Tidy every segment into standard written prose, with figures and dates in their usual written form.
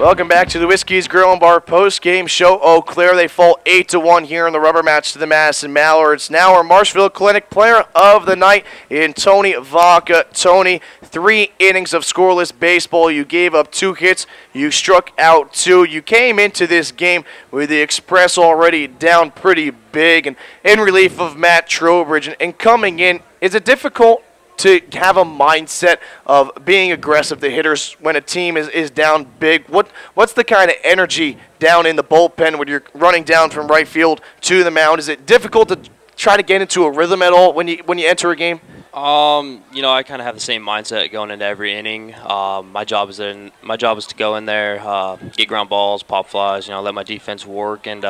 Welcome back to the Whiskey's Grill and Bar post-game show. Eau Claire, they fall 8-1 here in the rubber match to the Madison Mallards. Now our Marshfield Clinic player of the night in Tony Vocca. Tony, 3 innings of scoreless baseball. You gave up 2 hits. You struck out 2. You came into this game with the Express already down pretty big and in relief of Matt Trowbridge. And coming in, is it difficult to have a mindset of being aggressive to hitters when a team is down big? What's the kind of energy down in the bullpen when you're running down from right field to the mound? Is it difficult to try to get into a rhythm at all when you enter a game? I kind of have the same mindset going into every inning. My job is to go in there, get ground balls, pop flies, let my defense work, and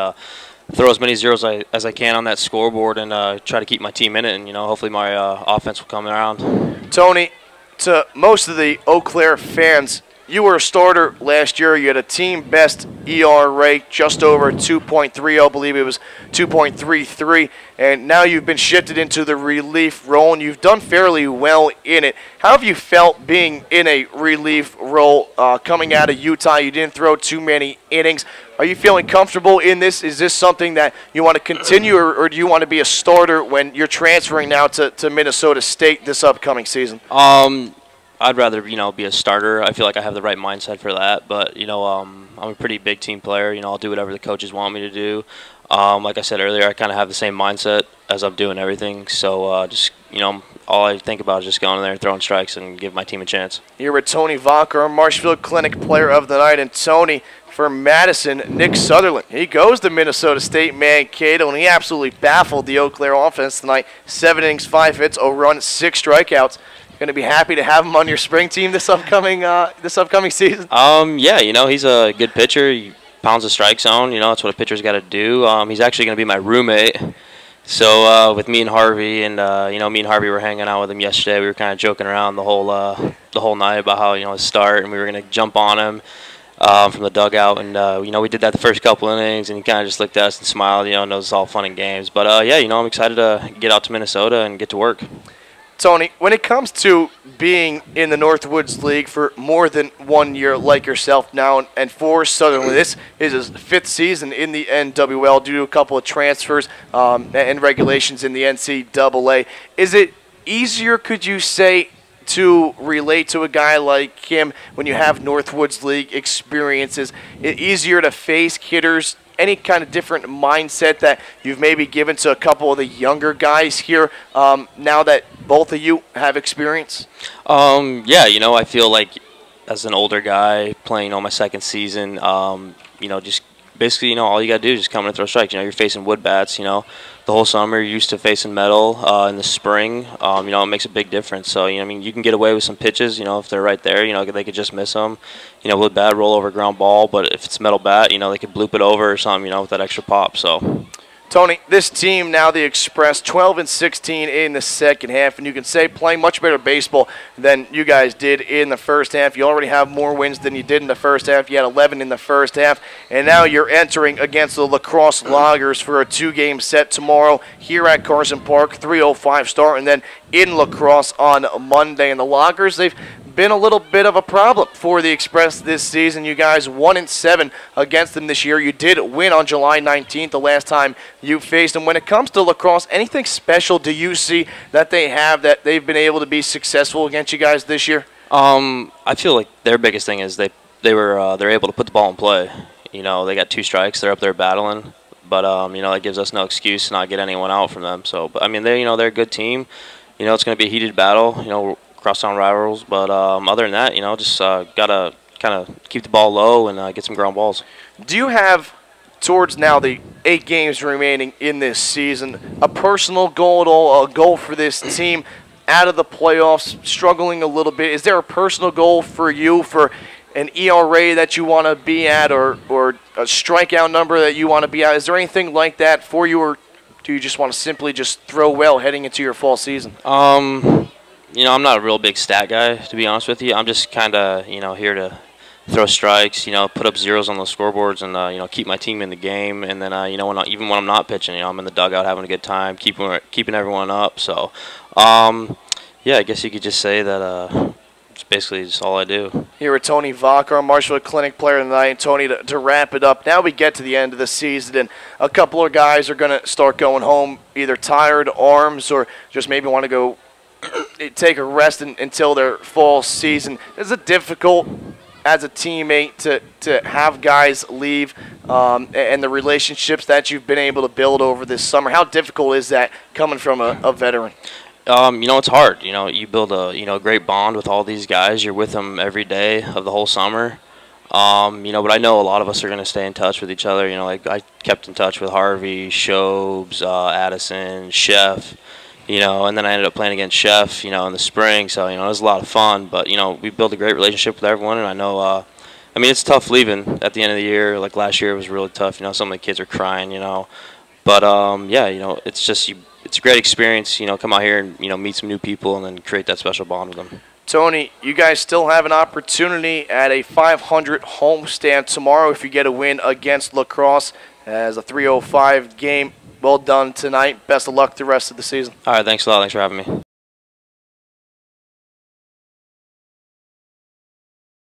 throw as many zeros as I can on that scoreboard and try to keep my team in it, and hopefully my offense will come around. Tony, to most of the Eau Claire fans, you were a starter last year. You had a team best ERA, just over 2.30, I believe it was 2.33, and now you've been shifted into the relief role, and you've done fairly well in it. How have you felt being in a relief role coming out of Utah? You didn't throw too many innings. Are you feeling comfortable in this? Is this something that you want to continue, or do you want to be a starter when you're transferring now to Minnesota State this upcoming season? I'd rather, be a starter. I feel like I have the right mindset for that. But, I'm a pretty big team player. I'll do whatever the coaches want me to do. Like I said earlier, I kind of have the same mindset as I'm doing everything. So, all I think about is just going in there and throwing strikes and give my team a chance. Here with Tony Vocca, our Marshfield Clinic player of the night. And Tony, for Madison, Nick Sutherland. He goes to Minnesota State Mankato, and he absolutely baffled the Eau Claire offense tonight. 7 innings, 5 hits, a run, 6 strikeouts. Going to be happy to have him on your spring team this upcoming season? Yeah, he's a good pitcher. He pounds the strike zone. That's what a pitcher's got to do. He's actually going to be my roommate. So with me and Harvey, and me and Harvey were hanging out with him yesterday. We were kind of joking around the whole night about how his start, and we were going to jump on him from the dugout. And we did that the first couple innings, and he kind of just looked at us and smiled. Knows it's all fun and games. But I'm excited to get out to Minnesota and get to work. Tony, when it comes to being in the Northwoods League for more than 1 year like yourself now, and for Sutherland, this is his 5th season in the NWL due to a couple of transfers and regulations in the NCAA. Is it easier, could you say, to relate to a guy like him when you have Northwoods League experiences? Is it easier to face hitters? Any kind of different mindset that you've maybe given to a couple of the younger guys here now that both of you have experience? I feel like as an older guy playing on my 2nd season, just basically, all you got to do is just come in and throw strikes. You're facing wood bats, the whole summer. You're used to facing metal in the spring. It makes a big difference. So, you can get away with some pitches, if they're right there, they could just miss them. Wood bat, roll over ground ball. But if it's metal bat, they could bloop it over or something, with that extra pop. So, Tony, this team now, the Express, 12-16 in the second half, and you can say playing much better baseball than you guys did in the first half. You already have more wins than you did in the first half. You had 11 in the first half, and now you're entering against the La Crosse Loggers for a 2-game set tomorrow here at Carson Park, 3:05 start, and then in La Crosse on Monday. And the Loggers, they've been a little bit of a problem for the Express this season. You guys 1-7 against them this year. You did win on July 19th, the last time you faced them. When it comes to La Crosse, anything special do you see that they have that they've been able to be successful against you guys this year? I feel like their biggest thing is they're able to put the ball in play. They got 2 strikes. They're up there battling. But that gives us no excuse to not get anyone out from them. So, but they're a good team. It's going to be a heated battle. Crosstown rivals, but other than that, just gotta kind of keep the ball low and get some ground balls. Do you have, towards now the 8 games remaining in this season, a personal goal at all, a goal for this team out of the playoffs, struggling a little bit? Is there a personal goal for you for an ERA that you want to be at, or a strikeout number that you want to be at? Is there anything like that for you, or do you just want to simply just throw well heading into your fall season? I'm not a real big stat guy, to be honest with you. I'm just kind of, here to throw strikes, put up zeros on those scoreboards and, keep my team in the game. And then, even when I'm not pitching, I'm in the dugout having a good time, keeping everyone up. So, I guess you could just say that It's basically just all I do. Here with Tony Vocca, our Marshfield Clinic Player of the Night. And Tony, to wrap it up, now we get to the end of the season, and a couple of guys are going to start going home, either tired arms or just maybe want to go take a rest until their fall season. Is it difficult as a teammate to have guys leave and the relationships that you've been able to build over this summer? How difficult is that coming from a veteran? It's hard. You build a great bond with all these guys. You're with them every day of the whole summer. But I know a lot of us are going to stay in touch with each other. Like I kept in touch with Harvey, Shobes, Addison, Chef. And then I ended up playing against Chef, in the spring. So, it was a lot of fun. But, we built a great relationship with everyone. And I know, it's tough leaving at the end of the year. Like last year, it was really tough. Some of the kids are crying, But, it's just, it's a great experience, come out here and, meet some new people and then create that special bond with them. Tony, you guys still have an opportunity at a 500 homestand tomorrow if you get a win against La Crosse as a 3:05 game. Well done tonight. Best of luck the rest of the season. All right, thanks a lot. Thanks for having me.